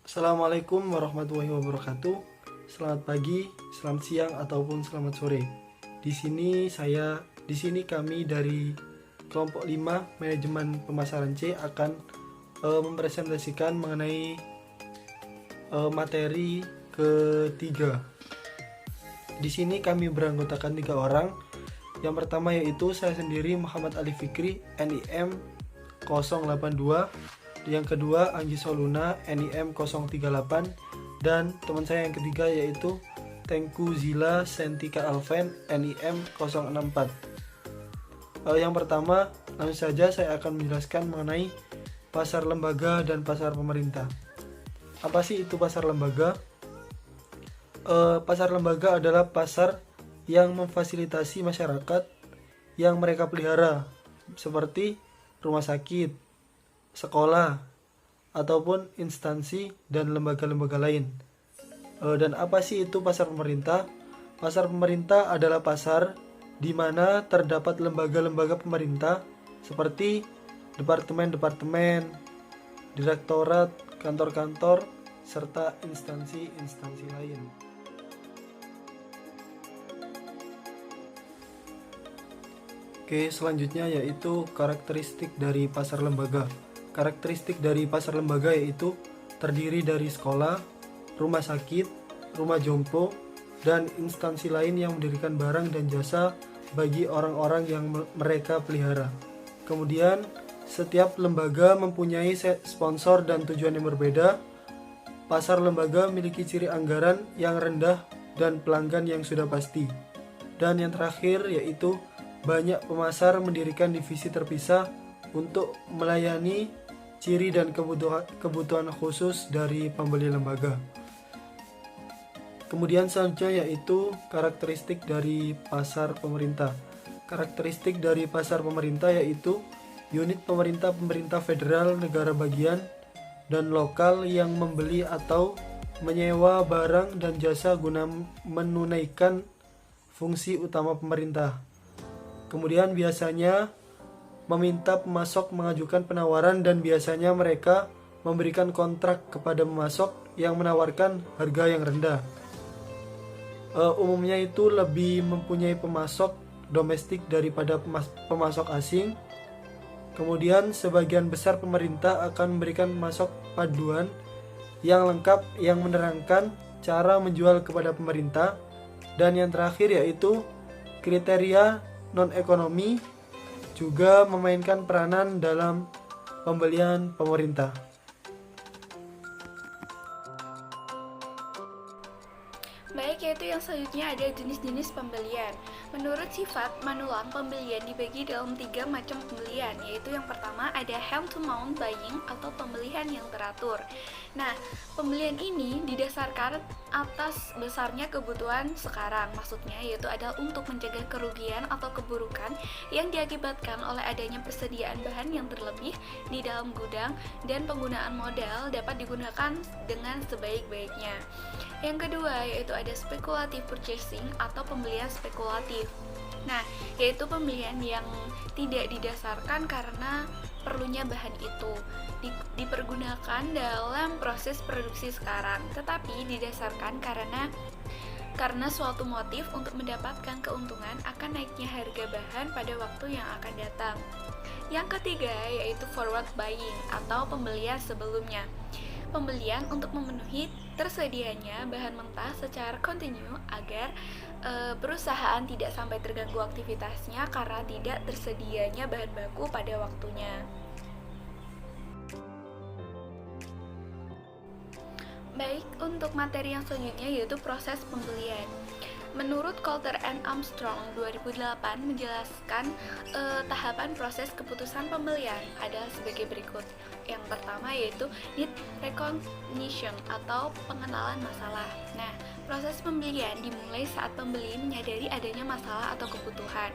Assalamualaikum warahmatullahi wabarakatuh. Selamat pagi, selamat siang ataupun selamat sore. Di sini kami dari kelompok 5 manajemen pemasaran C akan mempresentasikan mengenai materi ketiga. Di sini kami beranggotakan 3 orang. Yang pertama yaitu saya sendiri, Muhammad Ali Fikri, NIM 082. Yang kedua Anggi Soluna, NIM 038. Dan teman saya yang ketiga yaitu Tengku Zila Sentika Alven, NIM 064. Yang pertama, langsung saja saya akan menjelaskan mengenai pasar lembaga dan pasar pemerintah. Apa sih itu pasar lembaga? Pasar lembaga adalah pasar yang memfasilitasi masyarakat yang mereka pelihara, seperti rumah sakit, sekolah, ataupun instansi dan lembaga-lembaga lain. Dan apa sih itu pasar pemerintah? Pasar pemerintah adalah pasar di mana terdapat lembaga-lembaga pemerintah seperti departemen-departemen, direktorat, kantor-kantor, serta instansi-instansi lain. Oke, selanjutnya yaitu karakteristik dari pasar lembaga. Karakteristik dari pasar lembaga yaitu terdiri dari sekolah, rumah sakit, rumah jompo, dan instansi lain yang mendirikan barang dan jasa bagi orang-orang yang mereka pelihara. Kemudian, setiap lembaga mempunyai sponsor dan tujuan yang berbeda. Pasar lembaga memiliki ciri anggaran yang rendah dan pelanggan yang sudah pasti. Dan yang terakhir yaitu banyak pemasar mendirikan divisi terpisah untuk melayani ciri dan kebutuhan khusus dari pembeli lembaga. Kemudian selanjutnya yaitu karakteristik dari pasar pemerintah. Karakteristik dari pasar pemerintah yaitu unit pemerintah federal, negara bagian, dan lokal yang membeli atau menyewa barang dan jasa guna menunaikan fungsi utama pemerintah. Kemudian biasanya meminta pemasok mengajukan penawaran dan biasanya mereka memberikan kontrak kepada pemasok yang menawarkan harga yang rendah. Umumnya itu lebih mempunyai pemasok domestik daripada pemasok asing. Kemudian sebagian besar pemerintah akan memberikan pemasok paduan yang lengkap yang menerangkan cara menjual kepada pemerintah. Dan yang terakhir yaitu kriteria non-ekonomi juga memainkan peranan dalam pembelian pemerintah. Baik, yaitu yang selanjutnya ada jenis-jenis pembelian. Menurut sifat manulang, pembelian dibagi dalam 3 macam pembelian, yaitu yang pertama ada hand-to-mouth buying atau pembelian yang teratur. Nah, pembelian ini didasarkan atas besarnya kebutuhan sekarang, maksudnya yaitu adalah untuk mencegah kerugian atau keburukan yang diakibatkan oleh adanya persediaan bahan yang berlebih di dalam gudang dan penggunaan modal dapat digunakan dengan sebaik-baiknya. Yang kedua yaitu ada speculative purchasing atau pembelian spekulatif. Nah, yaitu pembelian yang tidak didasarkan karena perlunya bahan itu dipergunakan dalam proses produksi sekarang, tetapi didasarkan karena suatu motif untuk mendapatkan keuntungan akan naiknya harga bahan pada waktu yang akan datang. Yang ketiga yaitu forward buying atau pembelian sebelumnya. Pembelian untuk memenuhi tersedianya bahan mentah secara kontinu agar perusahaan tidak sampai terganggu aktivitasnya karena tidak tersedianya bahan baku pada waktunya. Baik, untuk materi yang selanjutnya yaitu proses pembelian. Menurut Coulter and Armstrong 2008 menjelaskan tahapan proses keputusan pembelian adalah sebagai berikut. Yang pertama yaitu need recognition atau pengenalan masalah. Nah, proses pembelian dimulai saat pembeli menyadari adanya masalah atau kebutuhan.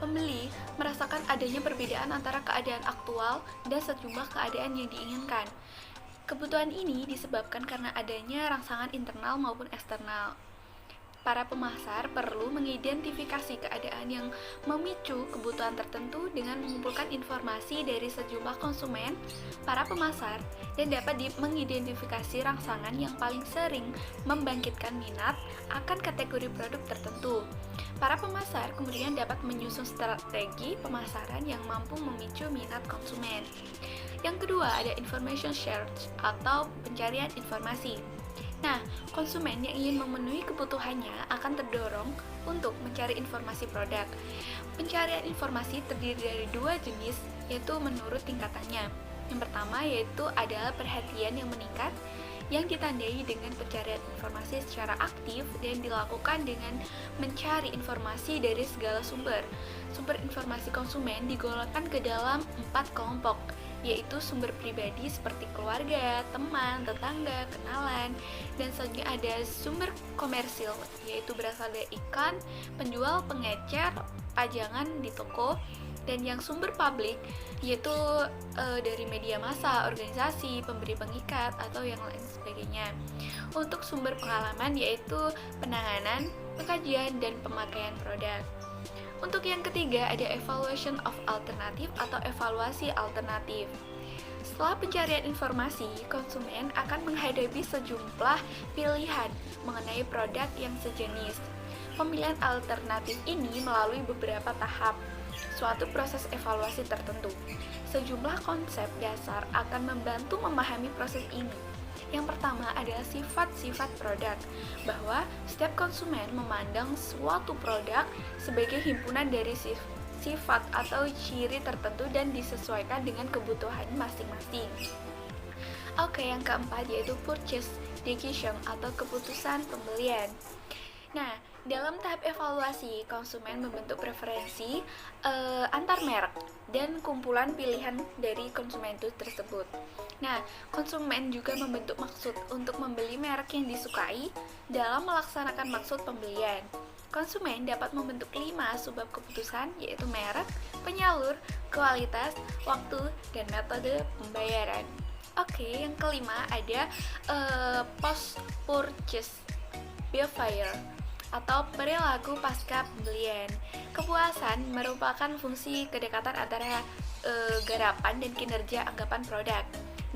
Pembeli merasakan adanya perbedaan antara keadaan aktual dan sejumlah keadaan yang diinginkan. Kebutuhan ini disebabkan karena adanya rangsangan internal maupun eksternal. para pemasar perlu mengidentifikasi keadaan yang memicu kebutuhan tertentu dengan mengumpulkan informasi dari sejumlah konsumen, para pemasar, dan dapat mengidentifikasi rangsangan yang paling sering membangkitkan minat akan kategori produk tertentu. Para pemasar kemudian dapat menyusun strategi pemasaran yang mampu memicu minat konsumen. Yang kedua ada information search atau pencarian informasi. Nah, konsumen yang ingin memenuhi kebutuhannya akan terdorong untuk mencari informasi produk. Pencarian informasi terdiri dari dua jenis, yaitu menurut tingkatannya. Yang pertama yaitu adalah perhatian yang meningkat, yang ditandai dengan pencarian informasi secara aktif dan dilakukan dengan mencari informasi dari segala sumber. Sumber informasi konsumen digolongkan ke dalam 4 kelompok, yaitu sumber pribadi seperti keluarga, teman, tetangga, kenalan, dan selanjutnya ada sumber komersil, yaitu berasal dari iklan, penjual, pengecer, pajangan di toko, dan yang sumber publik yaitu dari media massa, organisasi, pemberi pengikat, atau yang lain sebagainya. Untuk sumber pengalaman yaitu penanganan, pengkajian, dan pemakaian produk. Untuk yang ketiga ada evaluation of alternative atau evaluasi alternatif. Setelah pencarian informasi, konsumen akan menghadapi sejumlah pilihan mengenai produk yang sejenis. Pemilihan alternatif ini melalui beberapa tahap, suatu proses evaluasi tertentu. Sejumlah konsep dasar akan membantu memahami proses ini. Yang pertama adalah sifat-sifat produk, bahwa setiap konsumen memandang suatu produk sebagai himpunan dari sifat atau ciri tertentu dan disesuaikan dengan kebutuhan masing-masing. Oke, yang keempat yaitu purchase decision atau keputusan pembelian. Nah, dalam tahap evaluasi, konsumen membentuk preferensi antar merek dan kumpulan pilihan dari konsumen itu tersebut. Nah, konsumen juga membentuk maksud untuk membeli merek yang disukai dalam melaksanakan maksud pembelian. Konsumen dapat membentuk 5 subbab keputusan, yaitu merek, penyalur, kualitas, waktu, dan metode pembayaran. Oke, yang kelima ada post-purchase behavior atau perilaku pasca pembelian. Kepuasan merupakan fungsi kedekatan antara garapan dan kinerja anggapan produk.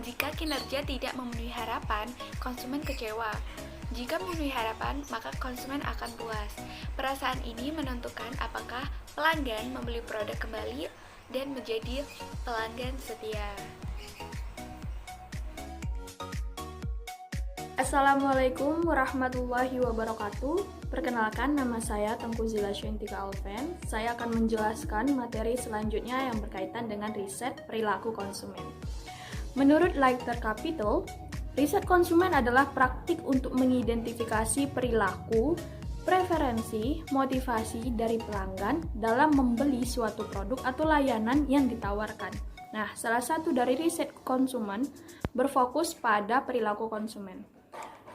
Jika kinerja tidak memenuhi harapan, konsumen kecewa. Jika memenuhi harapan, maka konsumen akan puas. Perasaan ini menentukan apakah pelanggan membeli produk kembali dan menjadi pelanggan setia. Assalamualaikum warahmatullahi wabarakatuh. Perkenalkan, nama saya Tengku Zila Syentika Alven. Saya akan menjelaskan materi selanjutnya yang berkaitan dengan riset perilaku konsumen. Menurut Lighter Capital, riset konsumen adalah praktik untuk mengidentifikasi perilaku, preferensi, motivasi dari pelanggan dalam membeli suatu produk atau layanan yang ditawarkan. Nah, salah satu dari riset konsumen berfokus pada perilaku konsumen.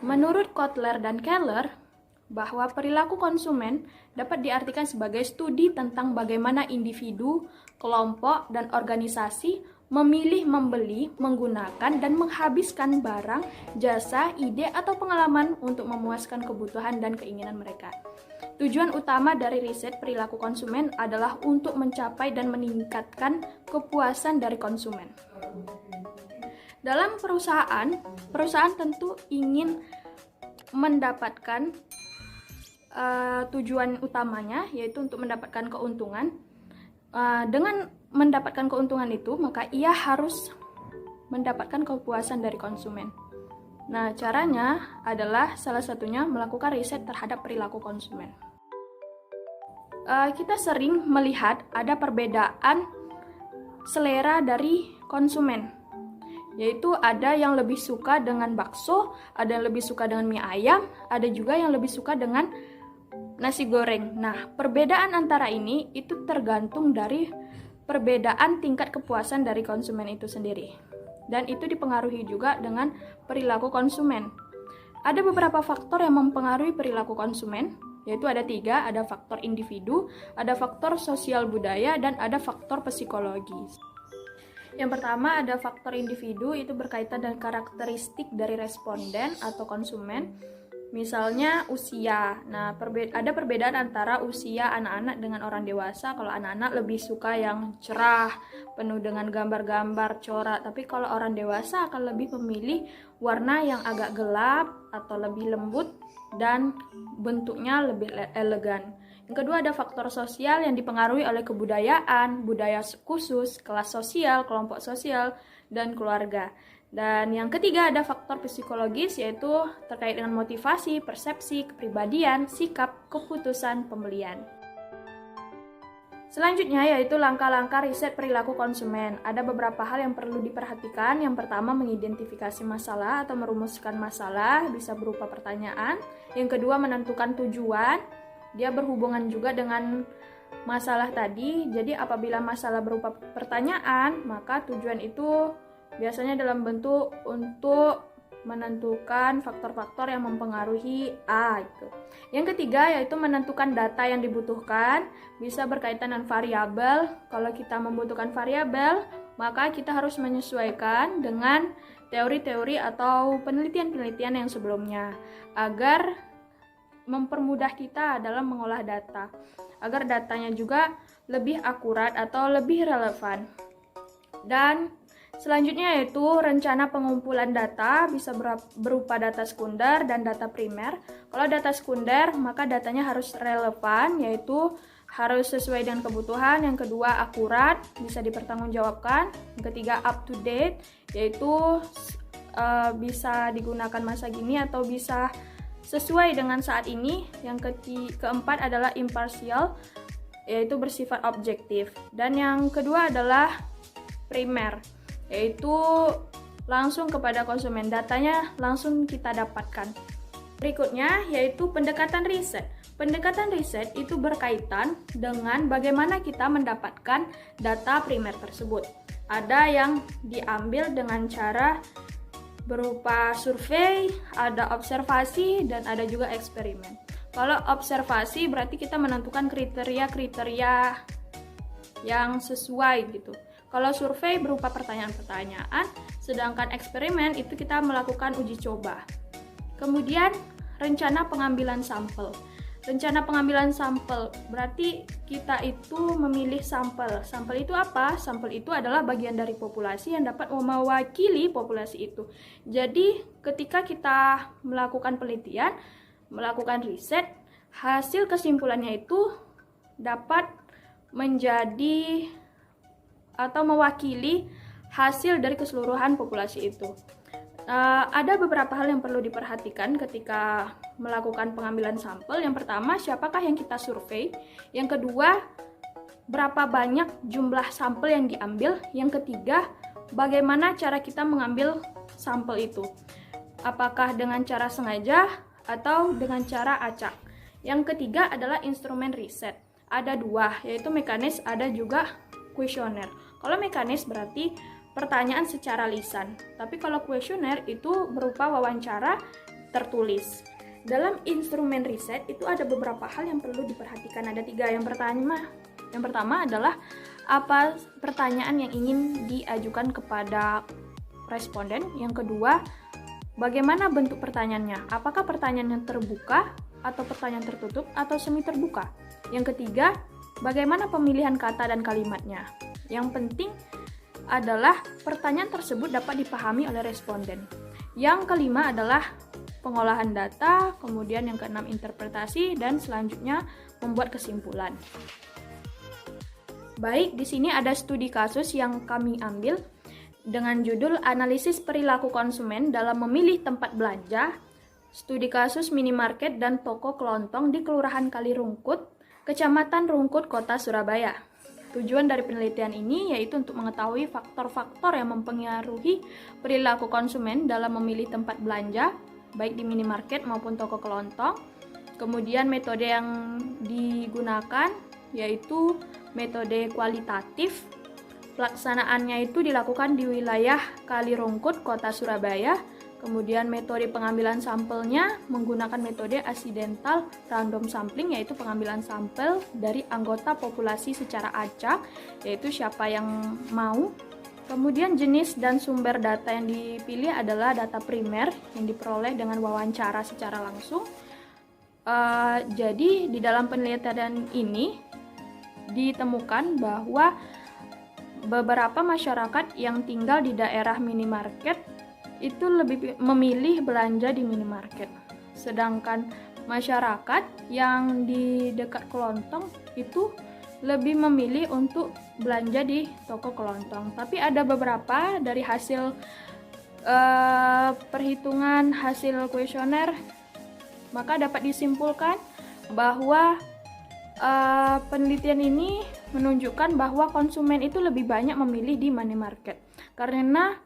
Menurut Kotler dan Keller, bahwa perilaku konsumen dapat diartikan sebagai studi tentang bagaimana individu, kelompok, dan organisasi memilih membeli, menggunakan, dan menghabiskan barang, jasa, ide, atau pengalaman untuk memuaskan kebutuhan dan keinginan mereka. Tujuan utama dari riset perilaku konsumen adalah untuk mencapai dan meningkatkan kepuasan dari konsumen. Dalam perusahaan tentu ingin mendapatkan tujuan utamanya, yaitu untuk mendapatkan keuntungan. Dengan mendapatkan keuntungan itu, maka ia harus mendapatkan kepuasan dari konsumen. Nah, caranya adalah salah satunya melakukan riset terhadap perilaku konsumen. Kita sering melihat ada perbedaan selera dari konsumen, yaitu ada yang lebih suka dengan bakso, ada yang lebih suka dengan mie ayam, ada juga yang lebih suka dengan nasi goreng. Nah, perbedaan antara ini itu tergantung dari perbedaan tingkat kepuasan dari konsumen itu sendiri. Dan itu dipengaruhi juga dengan perilaku konsumen. Ada beberapa faktor yang mempengaruhi perilaku konsumen, yaitu ada 3, ada faktor individu, ada faktor sosial budaya, dan ada faktor psikologis. Yang pertama ada faktor individu, itu berkaitan dengan karakteristik dari responden atau konsumen. Misalnya usia. Nah, ada perbedaan antara usia anak-anak dengan orang dewasa. Kalau anak-anak lebih suka yang cerah, penuh dengan gambar-gambar, corak. Tapi kalau orang dewasa akan lebih memilih warna yang agak gelap atau lebih lembut dan bentuknya lebih elegan. Yang kedua ada faktor sosial yang dipengaruhi oleh kebudayaan, budaya khusus, kelas sosial, kelompok sosial, dan keluarga. Dan yang ketiga ada faktor psikologis yaitu terkait dengan motivasi, persepsi, kepribadian, sikap, keputusan pembelian. Selanjutnya yaitu langkah-langkah riset perilaku konsumen. Ada beberapa hal yang perlu diperhatikan. Yang pertama mengidentifikasi masalah atau merumuskan masalah, bisa berupa pertanyaan. Yang kedua menentukan tujuan, dia berhubungan juga dengan masalah tadi. Jadi apabila masalah berupa pertanyaan, maka tujuan itu biasanya dalam bentuk untuk menentukan faktor-faktor yang mempengaruhi A itu. Yang ketiga yaitu menentukan data yang dibutuhkan, bisa berkaitan dengan variabel. Kalau kita membutuhkan variabel, maka kita harus menyesuaikan dengan teori-teori atau penelitian-penelitian yang sebelumnya agar mempermudah kita dalam mengolah data, agar datanya juga lebih akurat atau lebih relevan. Dan selanjutnya yaitu rencana pengumpulan data, bisa berupa data sekunder dan data primer. Kalau data sekunder, maka datanya harus relevan, yaitu harus sesuai dengan kebutuhan. Yang kedua, akurat, bisa dipertanggungjawabkan. Yang ketiga, up to date, yaitu bisa digunakan masa gini atau bisa sesuai dengan saat ini. Yang keempat adalah impartial, yaitu bersifat objektif. Dan yang kedua adalah primer, yaitu langsung kepada konsumen, datanya langsung kita dapatkan. Berikutnya yaitu pendekatan riset. Pendekatan riset itu berkaitan dengan bagaimana kita mendapatkan data primer tersebut. Ada yang diambil dengan cara berupa survei, ada observasi, dan ada juga eksperimen. Kalau observasi berarti kita menentukan kriteria-kriteria yang sesuai gitu. Kalau survei berupa pertanyaan-pertanyaan, sedangkan eksperimen itu kita melakukan uji coba. Kemudian rencana pengambilan sampel. Rencana pengambilan sampel berarti kita itu memilih sampel. Sampel itu apa? Sampel itu adalah bagian dari populasi yang dapat mewakili populasi itu. Jadi ketika kita melakukan penelitian, melakukan riset, hasil kesimpulannya itu dapat menjadi atau mewakili hasil dari keseluruhan populasi itu. Ada beberapa hal yang perlu diperhatikan ketika melakukan pengambilan sampel. Yang pertama, siapakah yang kita survei? Yang kedua, berapa banyak jumlah sampel yang diambil? Yang ketiga, bagaimana cara kita mengambil sampel itu? Apakah dengan cara sengaja atau dengan cara acak? Yang ketiga adalah instrumen riset. Ada dua, yaitu mekanis, ada juga kuesioner. Kalau mekanis berarti pertanyaan secara lisan, tapi kalau kuesioner itu berupa wawancara tertulis. Dalam instrumen riset itu ada beberapa hal yang perlu diperhatikan, ada tiga. Yang pertama adalah apa pertanyaan yang ingin diajukan kepada responden. Yang kedua, bagaimana bentuk pertanyaannya, apakah pertanyaannya terbuka atau pertanyaan tertutup atau semi terbuka. Yang ketiga, bagaimana pemilihan kata dan kalimatnya. Yang penting adalah pertanyaan tersebut dapat dipahami oleh responden. Yang kelima adalah pengolahan data, kemudian yang keenam interpretasi, dan selanjutnya membuat kesimpulan. Baik, di sini ada studi kasus yang kami ambil dengan judul Analisis Perilaku Konsumen dalam Memilih Tempat Belanja, studi kasus minimarket dan toko kelontong di Kelurahan Kalirungkut, Kecamatan Rungkut, Kota Surabaya. Tujuan dari penelitian ini yaitu untuk mengetahui faktor-faktor yang mempengaruhi perilaku konsumen dalam memilih tempat belanja, baik di minimarket maupun toko kelontong. Kemudian metode yang digunakan yaitu metode kualitatif. Pelaksanaannya itu dilakukan di wilayah Kalirungkut, Kota Surabaya. Kemudian metode pengambilan sampelnya menggunakan metode accidental random sampling, yaitu pengambilan sampel dari anggota populasi secara acak, yaitu siapa yang mau. Kemudian jenis dan sumber data yang dipilih adalah data primer yang diperoleh dengan wawancara secara langsung. Jadi di dalam penelitian ini ditemukan bahwa beberapa masyarakat yang tinggal di daerah minimarket itu lebih memilih belanja di minimarket. Sedangkan masyarakat yang di dekat kelontong itu lebih memilih untuk belanja di toko kelontong. Tapi ada beberapa dari hasil perhitungan hasil kuesioner, maka dapat disimpulkan bahwa penelitian ini menunjukkan bahwa konsumen itu lebih banyak memilih di minimarket. Karena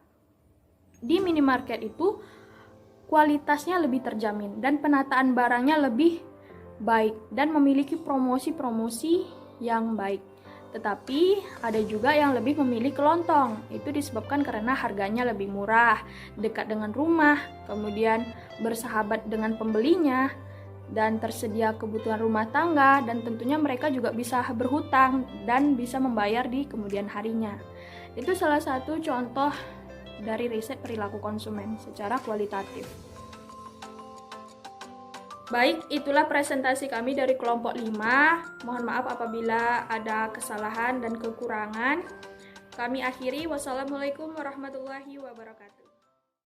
di minimarket itu kualitasnya lebih terjamin dan penataan barangnya lebih baik dan memiliki promosi-promosi yang baik. Tetapi ada juga yang lebih memilih kelontong. Itu disebabkan karena harganya lebih murah, dekat dengan rumah, kemudian bersahabat dengan pembelinya, dan tersedia kebutuhan rumah tangga, dan tentunya mereka juga bisa berhutang dan bisa membayar di kemudian harinya. Itu salah satu contoh dari riset perilaku konsumen secara kualitatif. Baik, itulah presentasi kami dari kelompok 5. Mohon maaf apabila ada kesalahan dan kekurangan. Kami akhiri. Wassalamualaikum warahmatullahi wabarakatuh.